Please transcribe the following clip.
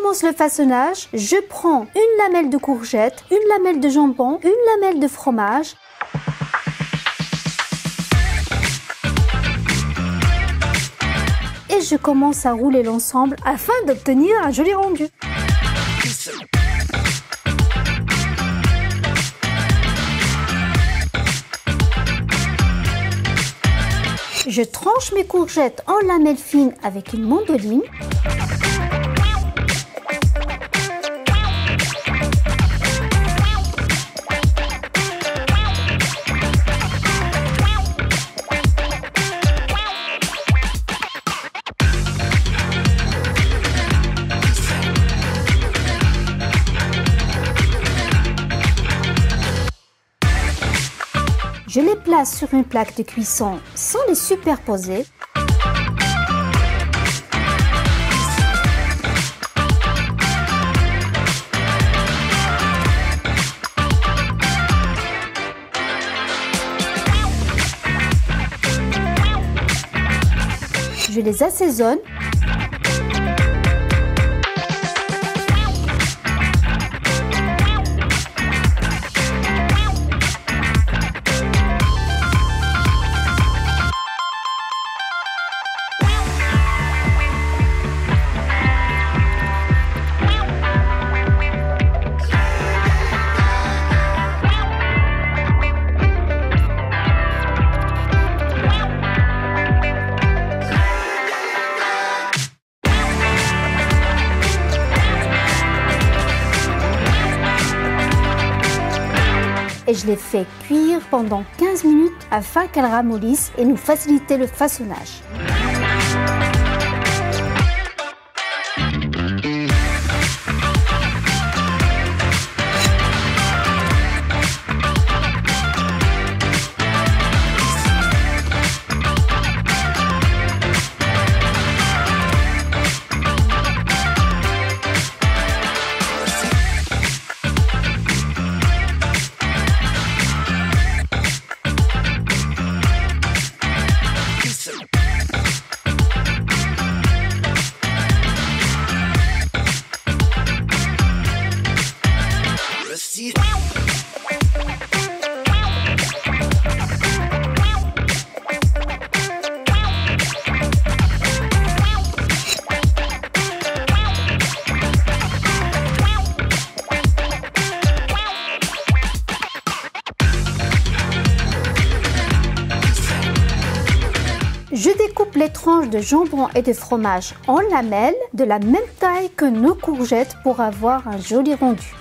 commence le façonnage, je prends une lamelle de courgette, une lamelle de jambon, une lamelle de fromage. Et je commence à rouler l'ensemble afin d'obtenir un joli rendu. Je tranche mes courgettes en lamelles fines avec une mandoline. Je les place sur une plaque de cuisson sans les superposer. Je les assaisonne. Et je les fais cuire pendant 15 minutes afin qu'elles ramollissent et nous faciliter le façonnage. Je découpe les tranches de jambon et de fromage en lamelles de la même taille que nos courgettes pour avoir un joli rendu.